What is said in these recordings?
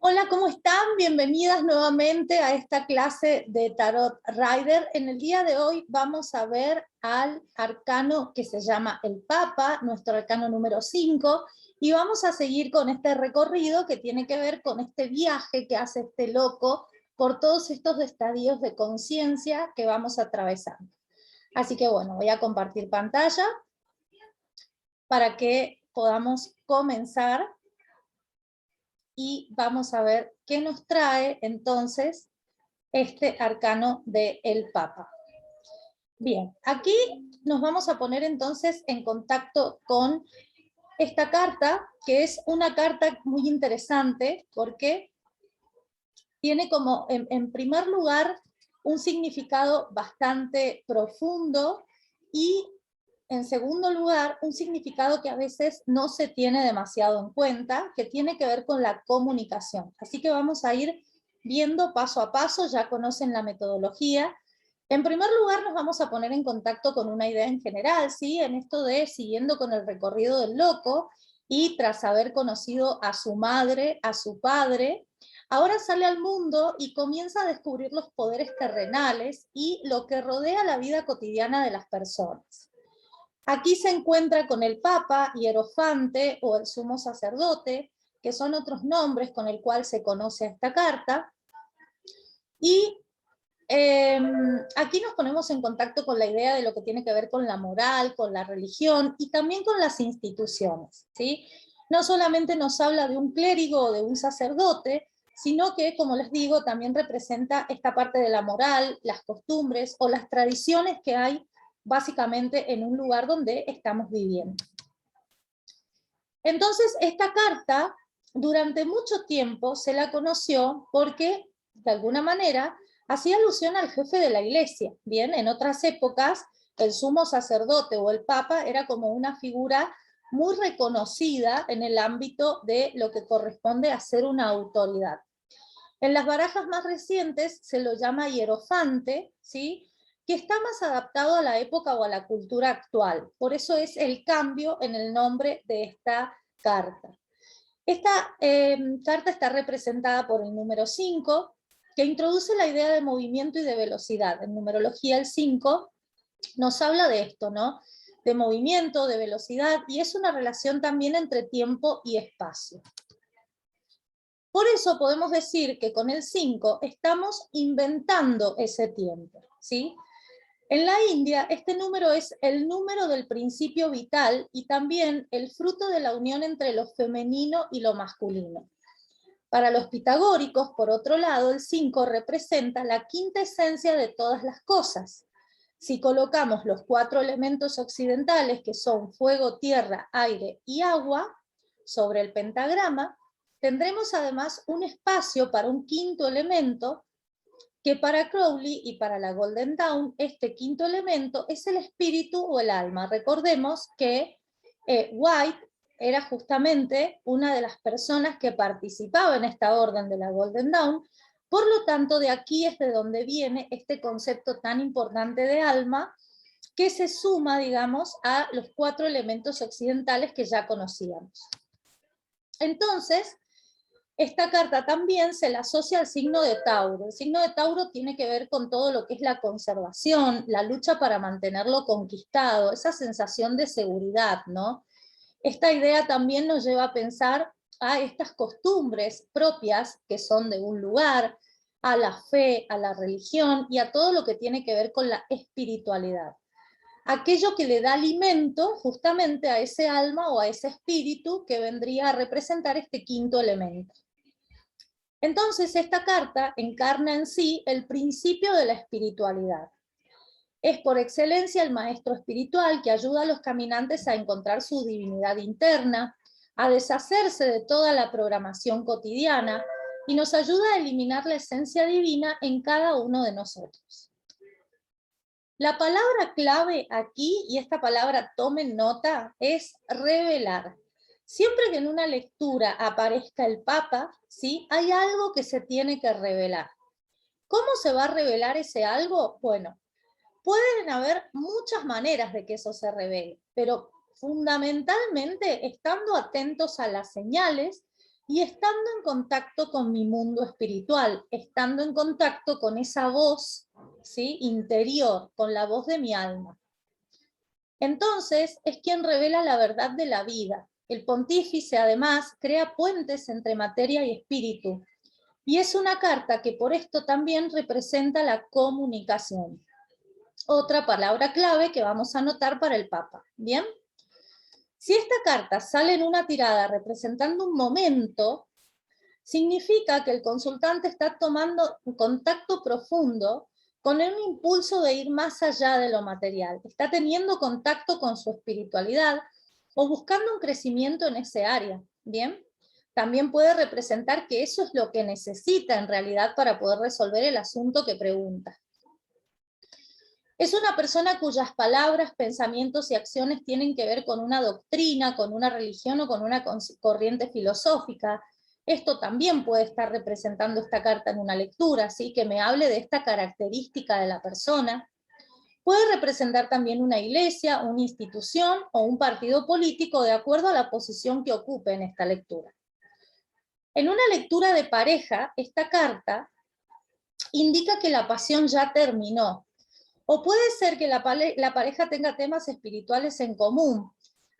Hola, ¿cómo están? Bienvenidas nuevamente a esta clase de Tarot Rider. En el día de hoy vamos a ver al arcano que se llama el Papa, nuestro arcano número 5, y vamos a seguir con este recorrido que tiene que ver con este viaje que hace este loco por todos estos estadios de conciencia que vamos atravesando. Así que bueno, voy a compartir pantalla para que podamos comenzar. Y vamos a ver qué nos trae entonces este arcano del Papa. Bien, aquí nos vamos a poner entonces en contacto con esta carta, que es una carta muy interesante porque tiene como, en primer lugar, un significado bastante profundo y en segundo lugar, un significado que a veces no se tiene demasiado en cuenta, que tiene que ver con la comunicación. Así que vamos a ir viendo paso a paso, ya conocen la metodología. En primer lugar, nos vamos a poner en contacto con una idea en general, ¿sí? En esto de siguiendo con el recorrido del loco, y tras haber conocido a su madre, a su padre, ahora sale al mundo y comienza a descubrir los poderes terrenales y lo que rodea la vida cotidiana de las personas. Aquí se encuentra con el Papa, Hierofante o el Sumo Sacerdote, que son otros nombres con el cual se conoce a esta carta. Y aquí nos ponemos en contacto con la idea de lo que tiene que ver con la moral, con la religión y también con las instituciones, ¿sí? No solamente nos habla de un clérigo o de un sacerdote, sino que, como les digo, también representa esta parte de la moral, las costumbres o las tradiciones que hay básicamente en un lugar donde estamos viviendo. Entonces, esta carta, durante mucho tiempo se la conoció porque, de alguna manera, hacía alusión al jefe de la iglesia. Bien, en otras épocas, el sumo sacerdote o el papa era como una figura muy reconocida en el ámbito de lo que corresponde a ser una autoridad. En las barajas más recientes se lo llama hierofante, ¿sí? Que está más adaptado a la época o a la cultura actual. Por eso es el cambio en el nombre de esta carta. Esta carta está representada por el número 5, que introduce la idea de movimiento y de velocidad. En numerología el 5 nos habla de esto, ¿no? De movimiento, de velocidad, y es una relación también entre tiempo y espacio. Por eso podemos decir que con el 5 estamos inventando ese tiempo, ¿sí? En la India, este número es el número del principio vital y también el fruto de la unión entre lo femenino y lo masculino. Para los pitagóricos, por otro lado, el 5 representa la quinta esencia de todas las cosas. Si colocamos los 4 elementos occidentales, que son fuego, tierra, aire y agua, sobre el pentagrama, tendremos además un espacio para un quinto elemento, que para Crowley y para la Golden Dawn, este quinto elemento es el espíritu o el alma. Recordemos que White era justamente una de las personas que participaba en esta orden de la Golden Dawn, por lo tanto de aquí es de donde viene este concepto tan importante de alma, que se suma, digamos, a los 4 elementos occidentales que ya conocíamos. Entonces, esta carta también se la asocia al signo de Tauro. El signo de Tauro tiene que ver con todo lo que es la conservación, la lucha para mantenerlo conquistado, esa sensación de seguridad, ¿no? Esta idea también nos lleva a pensar a estas costumbres propias que son de un lugar, a la fe, a la religión y a todo lo que tiene que ver con la espiritualidad. Aquello que le da alimento justamente a ese alma o a ese espíritu que vendría a representar este quinto elemento. Entonces, esta carta encarna en sí el principio de la espiritualidad. Es por excelencia el maestro espiritual que ayuda a los caminantes a encontrar su divinidad interna, a deshacerse de toda la programación cotidiana y nos ayuda a eliminar la esencia divina en cada uno de nosotros. La palabra clave aquí, y esta palabra tomen nota, es revelar. Siempre que en una lectura aparezca el Papa, ¿sí? Hay algo que se tiene que revelar. ¿Cómo se va a revelar ese algo? Bueno, pueden haber muchas maneras de que eso se revele, pero fundamentalmente estando atentos a las señales y estando en contacto con mi mundo espiritual, estando en contacto con esa voz, ¿sí?, interior, con la voz de mi alma. Entonces es quien revela la verdad de la vida. El pontífice además crea puentes entre materia y espíritu, y es una carta que por esto también representa la comunicación. Otra palabra clave que vamos a anotar para el Papa, ¿bien? Si esta carta sale en una tirada representando un momento, significa que el consultante está tomando un contacto profundo con un impulso de ir más allá de lo material. Está teniendo contacto con su espiritualidad o buscando un crecimiento en ese área, ¿bien? También puede representar que eso es lo que necesita en realidad para poder resolver el asunto que pregunta. Es una persona cuyas palabras, pensamientos y acciones tienen que ver con una doctrina, con una religión o con una corriente filosófica. Esto también puede estar representando esta carta en una lectura, ¿sí?, que me hable de esta característica de la persona. Puede representar también una iglesia, una institución o un partido político de acuerdo a la posición que ocupe en esta lectura. En una lectura de pareja, esta carta indica que la pasión ya terminó. O puede ser que la pareja tenga temas espirituales en común.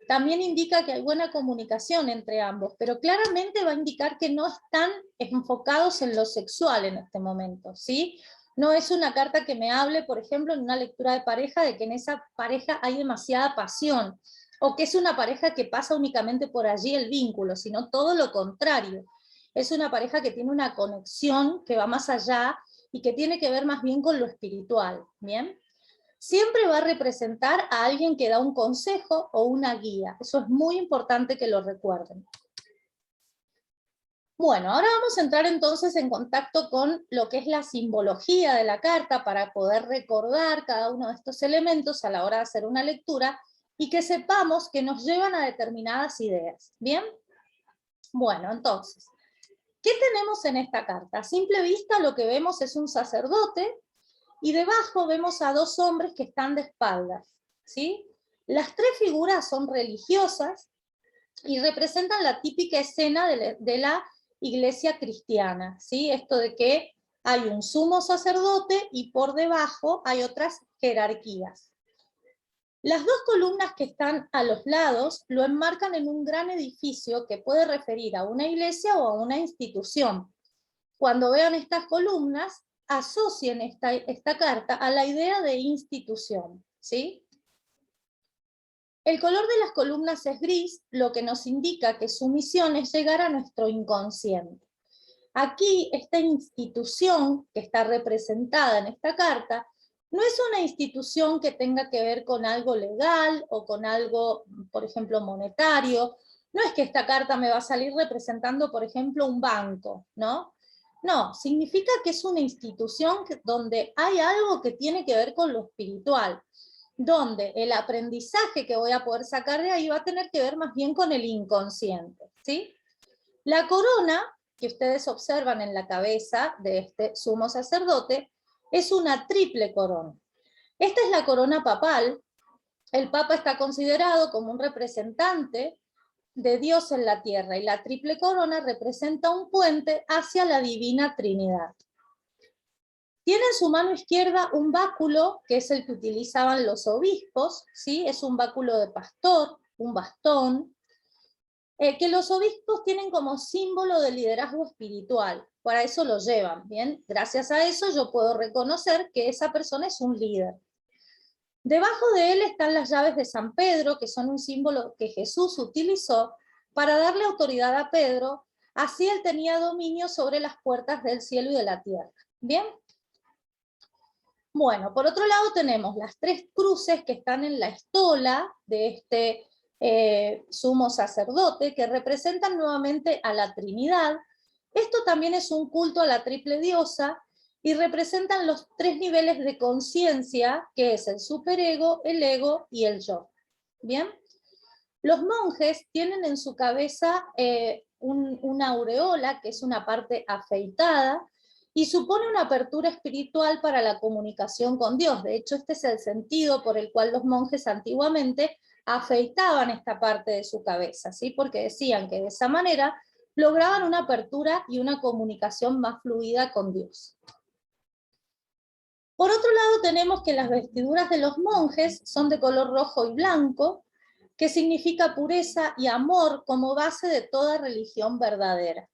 También indica que hay buena comunicación entre ambos, pero claramente va a indicar que no están enfocados en lo sexual en este momento, ¿sí? No es una carta que me hable, por ejemplo, en una lectura de pareja, de que en esa pareja hay demasiada pasión, o que es una pareja que pasa únicamente por allí el vínculo, sino todo lo contrario. Es una pareja que tiene una conexión que va más allá y que tiene que ver más bien con lo espiritual, ¿bien? Siempre va a representar a alguien que da un consejo o una guía. Eso es muy importante que lo recuerden. Bueno, ahora vamos a entrar entonces en contacto con lo que es la simbología de la carta para poder recordar cada uno de estos elementos a la hora de hacer una lectura y que sepamos que nos llevan a determinadas ideas. ¿Bien? Bueno, entonces, ¿qué tenemos en esta carta? A simple vista lo que vemos es un sacerdote y debajo vemos a dos hombres que están de espaldas, ¿sí? Las tres figuras son religiosas y representan la típica escena de la iglesia cristiana, ¿sí? Esto de que hay un sumo sacerdote y por debajo hay otras jerarquías. Las dos columnas que están a los lados lo enmarcan en un gran edificio que puede referir a una iglesia o a una institución. Cuando vean estas columnas, asocien esta carta a la idea de institución, ¿sí? El color de las columnas es gris, lo que nos indica que su misión es llegar a nuestro inconsciente. Aquí, esta institución que está representada en esta carta, no es una institución que tenga que ver con algo legal o con algo, por ejemplo, monetario. No es que esta carta me va a salir representando, por ejemplo, un banco, ¿no? No, significa que es una institución donde hay algo que tiene que ver con lo espiritual, donde el aprendizaje que voy a poder sacar de ahí va a tener que ver más bien con el inconsciente, ¿sí? La corona que ustedes observan en la cabeza de este sumo sacerdote es una triple corona. Esta es la corona papal. El papa está considerado como un representante de Dios en la tierra y la triple corona representa un puente hacia la divina Trinidad. Tiene en su mano izquierda un báculo, que es el que utilizaban los obispos, ¿sí? Es un báculo de pastor, un bastón, que los obispos tienen como símbolo de liderazgo espiritual. Para eso lo llevan, ¿bien? Gracias a eso yo puedo reconocer que esa persona es un líder. Debajo de él están las llaves de San Pedro, que son un símbolo que Jesús utilizó para darle autoridad a Pedro, así él tenía dominio sobre las puertas del cielo y de la tierra. ¿Bien? Bueno, por otro lado tenemos las tres cruces que están en la estola de este sumo sacerdote, que representan nuevamente a la Trinidad. Esto también es un culto a la triple diosa, y representan los tres niveles de conciencia, que es el superego, el ego y el yo. ¿Bien? Los monjes tienen en su cabeza una aureola, que es una parte afeitada, y supone una apertura espiritual para la comunicación con Dios. De hecho, este es el sentido por el cual los monjes antiguamente afeitaban esta parte de su cabeza, ¿sí? Porque decían que de esa manera lograban una apertura y una comunicación más fluida con Dios. Por otro lado, tenemos que las vestiduras de los monjes son de color rojo y blanco, que significa pureza y amor como base de toda religión verdadera.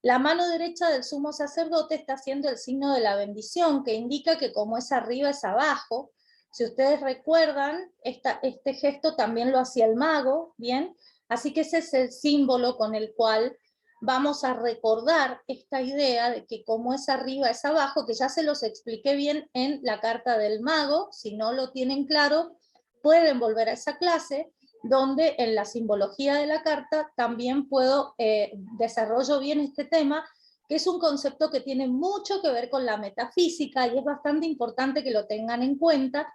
La mano derecha del sumo sacerdote está haciendo el signo de la bendición, que indica que como es arriba es abajo. Si ustedes recuerdan, este gesto también lo hacía el mago, ¿bien? Así que ese es el símbolo con el cual vamos a recordar esta idea de que como es arriba es abajo, que ya se los expliqué bien en la carta del mago. Si no lo tienen claro, pueden volver a esa clase, donde en la simbología de la carta también desarrollo bien este tema, que es un concepto que tiene mucho que ver con la metafísica y es bastante importante que lo tengan en cuenta,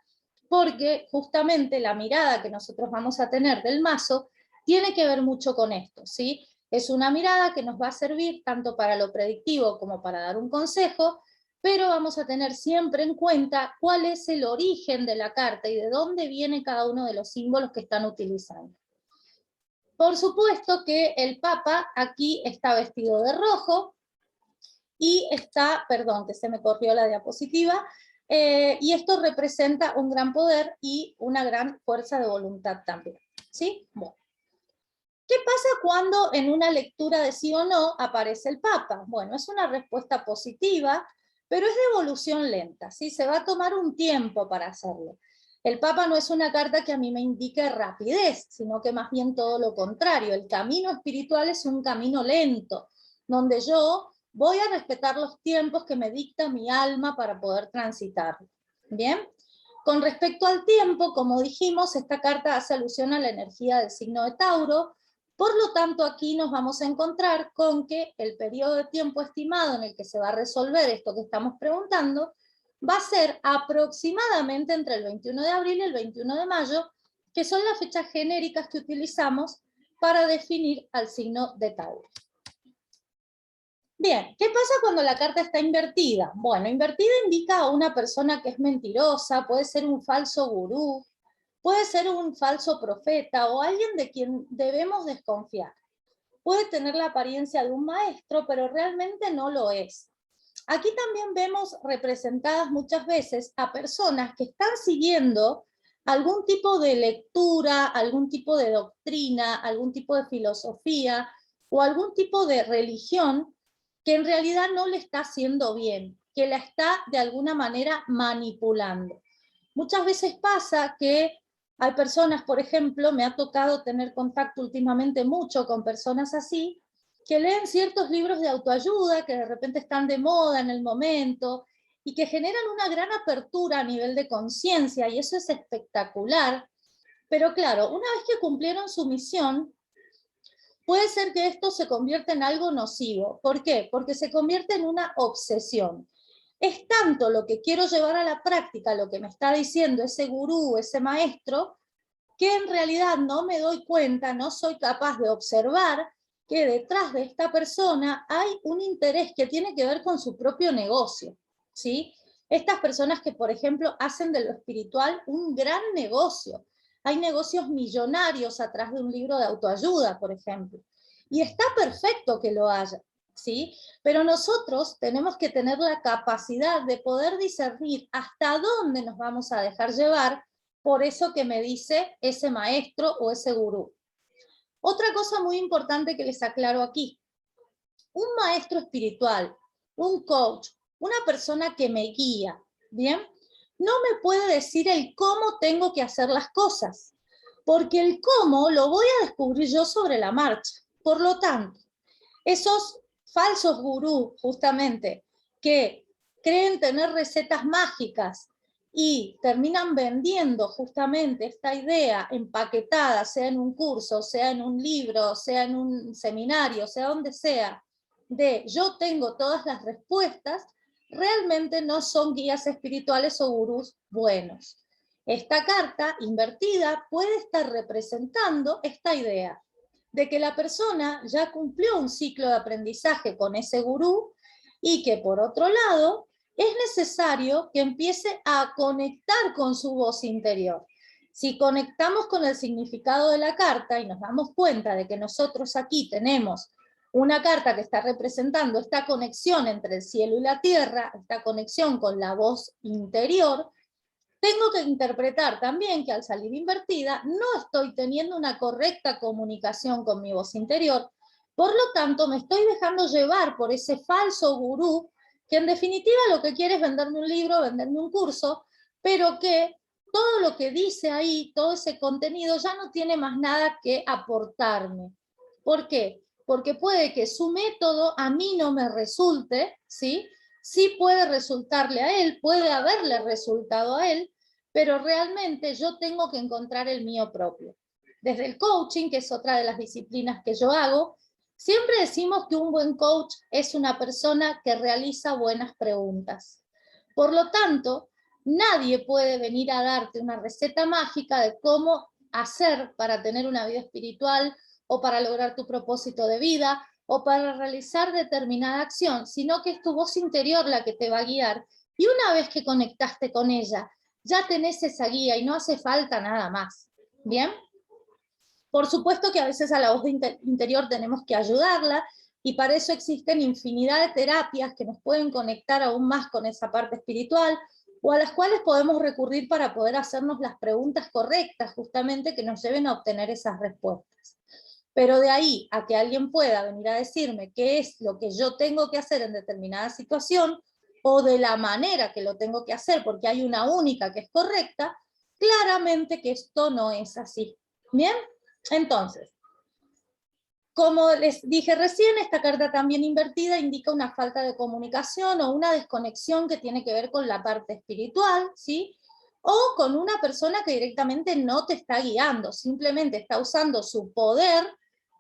porque justamente la mirada que nosotros vamos a tener del mazo tiene que ver mucho con esto, ¿sí? Es una mirada que nos va a servir tanto para lo predictivo como para dar un consejo, pero vamos a tener siempre en cuenta cuál es el origen de la carta y de dónde viene cada uno de los símbolos que están utilizando. Por supuesto que el Papa aquí está vestido de rojo y está, perdón, que se me corrió la diapositiva, y esto representa un gran poder y una gran fuerza de voluntad también, ¿sí? Bueno. ¿Qué pasa cuando en una lectura de sí o no aparece el Papa? Bueno, es una respuesta positiva, pero es de evolución lenta, ¿sí? Se va a tomar un tiempo para hacerlo. El Papa no es una carta que a mí me indique rapidez, sino que más bien todo lo contrario. El camino espiritual es un camino lento, donde yo voy a respetar los tiempos que me dicta mi alma para poder transitarlo. ¿Bien? Con respecto al tiempo, como dijimos, esta carta hace alusión a la energía del signo de Tauro. Por lo tanto, aquí nos vamos a encontrar con que el periodo de tiempo estimado en el que se va a resolver esto que estamos preguntando va a ser aproximadamente entre el 21 de abril y el 21 de mayo, que son las fechas genéricas que utilizamos para definir al signo de Tauro. Bien, ¿qué pasa cuando la carta está invertida? Bueno, invertida indica a una persona que es mentirosa, puede ser un falso gurú, puede ser un falso profeta o alguien de quien debemos desconfiar. Puede tener la apariencia de un maestro, pero realmente no lo es. Aquí también vemos representadas muchas veces a personas que están siguiendo algún tipo de lectura, algún tipo de doctrina, algún tipo de filosofía o algún tipo de religión que en realidad no le está haciendo bien, que la está de alguna manera manipulando. Muchas veces pasa que hay personas, por ejemplo, me ha tocado tener contacto últimamente mucho con personas así, que leen ciertos libros de autoayuda que de repente están de moda en el momento y que generan una gran apertura a nivel de conciencia, y eso es espectacular. Pero claro, una vez que cumplieron su misión, puede ser que esto se convierta en algo nocivo. ¿Por qué? Porque se convierte en una obsesión. Es tanto lo que quiero llevar a la práctica, lo que me está diciendo ese gurú, ese maestro, que en realidad no me doy cuenta, no soy capaz de observar que detrás de esta persona hay un interés que tiene que ver con su propio negocio, ¿sí? Estas personas que, por ejemplo, hacen de lo espiritual un gran negocio. Hay negocios millonarios atrás de un libro de autoayuda, por ejemplo. Y está perfecto que lo haya, ¿sí? Pero nosotros tenemos que tener la capacidad de poder discernir hasta dónde nos vamos a dejar llevar por eso que me dice ese maestro o ese gurú. Otra cosa muy importante que les aclaro aquí: un maestro espiritual, un coach, una persona que me guía, ¿bien? No me puede decir el cómo tengo que hacer las cosas, porque el cómo lo voy a descubrir yo sobre la marcha. Por lo tanto, esos falsos gurús, justamente, que creen tener recetas mágicas y terminan vendiendo justamente esta idea empaquetada, sea en un curso, sea en un libro, sea en un seminario, sea donde sea, de yo tengo todas las respuestas, realmente no son guías espirituales o gurús buenos. Esta carta invertida puede estar representando esta idea de que la persona ya cumplió un ciclo de aprendizaje con ese gurú y que por otro lado es necesario que empiece a conectar con su voz interior. Si conectamos con el significado de la carta y nos damos cuenta de que nosotros aquí tenemos una carta que está representando esta conexión entre el cielo y la tierra, esta conexión con la voz interior, tengo que interpretar también que al salir invertida no estoy teniendo una correcta comunicación con mi voz interior, por lo tanto me estoy dejando llevar por ese falso gurú que en definitiva lo que quiere es venderme un libro, venderme un curso, pero que todo lo que dice ahí, todo ese contenido ya no tiene más nada que aportarme. ¿Por qué? Porque puede que su método a mí no me resulte, ¿sí? Sí puede resultarle a él, puede haberle resultado a él, pero realmente yo tengo que encontrar el mío propio. Desde el coaching, que es otra de las disciplinas que yo hago, siempre decimos que un buen coach es una persona que realiza buenas preguntas. Por lo tanto, nadie puede venir a darte una receta mágica de cómo hacer para tener una vida espiritual o para lograr tu propósito de vida o para realizar determinada acción, sino que es tu voz interior la que te va a guiar. Y una vez que conectaste con ella, ya tenés esa guía y no hace falta nada más. ¿Bien? Por supuesto que a veces a la voz interior tenemos que ayudarla, y para eso existen infinidad de terapias que nos pueden conectar aún más con esa parte espiritual, o a las cuales podemos recurrir para poder hacernos las preguntas correctas, justamente que nos lleven a obtener esas respuestas. Pero de ahí a que alguien pueda venir a decirme qué es lo que yo tengo que hacer en determinada situación, o de la manera que lo tengo que hacer, porque hay una única que es correcta, claramente que esto no es así. ¿Bien? Entonces, como les dije recién, esta carta también invertida indica una falta de comunicación o una desconexión que tiene que ver con la parte espiritual, ¿sí? O con una persona que directamente no te está guiando, simplemente está usando su poder,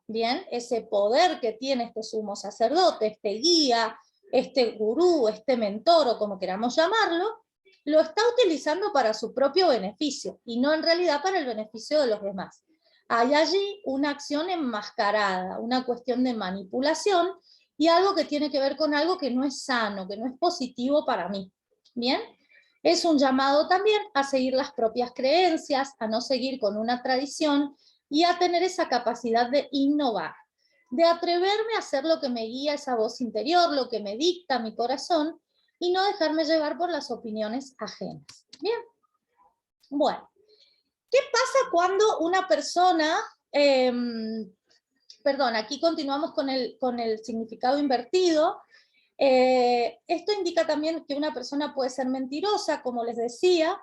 ¿bien? Ese poder que tiene este sumo sacerdote, este guía, este gurú, este mentor, o como queramos llamarlo, lo está utilizando para su propio beneficio, y no en realidad para el beneficio de los demás. Hay allí una acción enmascarada, una cuestión de manipulación, y algo que tiene que ver con algo que no es sano, que no es positivo para mí. ¿Bien? Es un llamado también a seguir las propias creencias, a no seguir con una tradición, y a tener esa capacidad de innovar, de atreverme a hacer lo que me guía esa voz interior, lo que me dicta mi corazón, y no dejarme llevar por las opiniones ajenas. Bien, bueno, ¿qué pasa cuando una persona, perdón, aquí continuamos con el significado invertido? Esto indica también que una persona puede ser mentirosa, como les decía,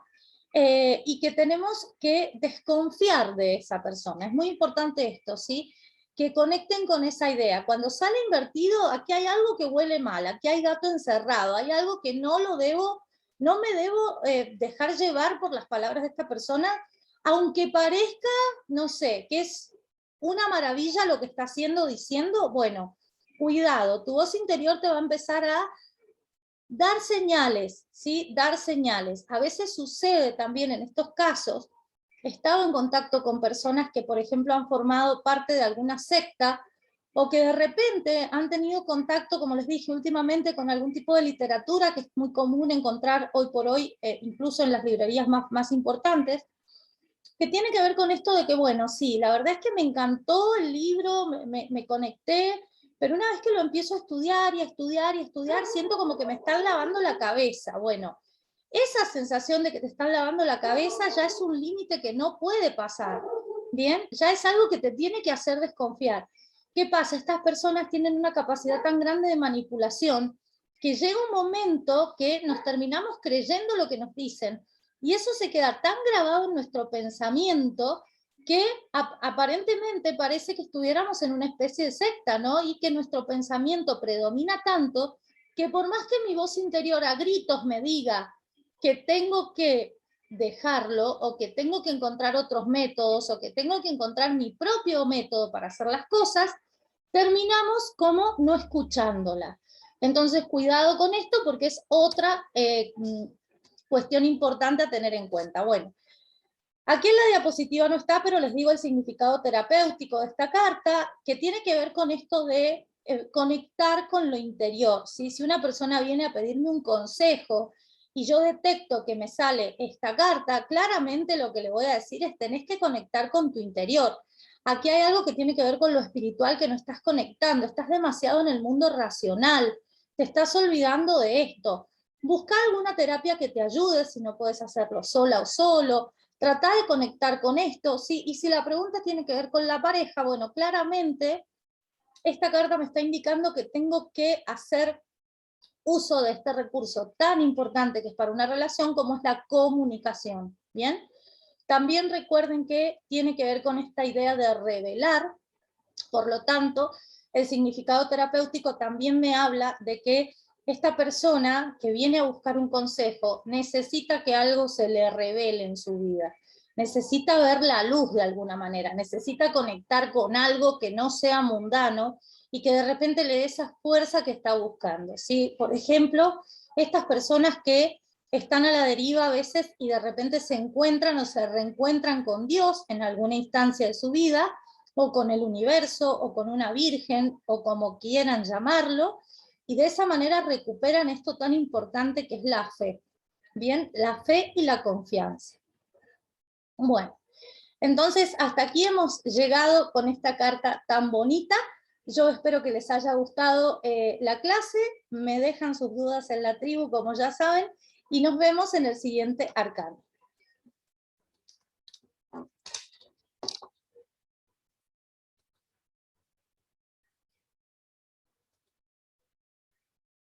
y que tenemos que desconfiar de esa persona. Es muy importante esto, ¿sí? Que conecten con esa idea. Cuando sale invertido, aquí hay algo que huele mal, aquí hay gato encerrado, hay algo que no me debo dejar llevar por las palabras de esta persona, aunque parezca, no sé, que es una maravilla lo que está haciendo, diciendo. Bueno, cuidado, tu voz interior te va a empezar a dar señales, ¿sí? Dar señales. A veces sucede también en estos casos. He estado en contacto con personas que, por ejemplo, han formado parte de alguna secta, o que de repente han tenido contacto, como les dije últimamente, con algún tipo de literatura que es muy común encontrar hoy por hoy, incluso en las librerías más importantes, que tiene que ver con esto de que, bueno, sí, la verdad es que me encantó el libro, me conecté, pero una vez que lo empiezo a estudiar y a estudiar y a estudiar, siento como que me están lavando la cabeza. Bueno, esa sensación de que te están lavando la cabeza ya es un límite que no puede pasar, ¿bien? Ya es algo que te tiene que hacer desconfiar. ¿Qué pasa? Estas personas tienen una capacidad tan grande de manipulación que llega un momento que nos terminamos creyendo lo que nos dicen, y eso se queda tan grabado en nuestro pensamiento que aparentemente parece que estuviéramos en una especie de secta, ¿no? Y que nuestro pensamiento predomina tanto que por más que mi voz interior a gritos me diga que tengo que dejarlo, o que tengo que encontrar otros métodos, o que tengo que encontrar mi propio método para hacer las cosas, terminamos como no escuchándola. Entonces, cuidado con esto, porque es otra cuestión importante a tener en cuenta. Bueno, aquí en la diapositiva no está, pero les digo el significado terapéutico de esta carta, que tiene que ver con esto de conectar con lo interior, ¿sí? Si una persona viene a pedirme un consejo y yo detecto que me sale esta carta, claramente lo que le voy a decir es: tenés que conectar con tu interior. aquí hay algo que tiene que ver con lo espiritual que no estás conectando, estás demasiado en el mundo racional, te estás olvidando de esto. Busca alguna terapia que te ayude si no puedes hacerlo sola o solo, trata de conectar con esto, ¿sí? Y si la pregunta tiene que ver con la pareja, bueno, claramente esta carta me está indicando que tengo que hacer uso de este recurso tan importante que es para una relación como es la comunicación, ¿bien? También recuerden que tiene que ver con esta idea de revelar, por lo tanto, el significado terapéutico también me habla de que esta persona que viene a buscar un consejo necesita que algo se le revele en su vida, necesita ver la luz de alguna manera, necesita conectar con algo que no sea mundano y que de repente le dé esa fuerza que está buscando, ¿sí? Por ejemplo, estas personas que están a la deriva a veces y de repente se encuentran o se reencuentran con Dios en alguna instancia de su vida, o con el universo, o con una virgen, o como quieran llamarlo, y de esa manera recuperan esto tan importante que es la fe. Bien, la fe y la confianza. Bueno, entonces hasta aquí hemos llegado con esta carta tan bonita. Yo espero que les haya gustado la clase, me dejan sus dudas en la tribu, como ya saben, y nos vemos en el siguiente arcano.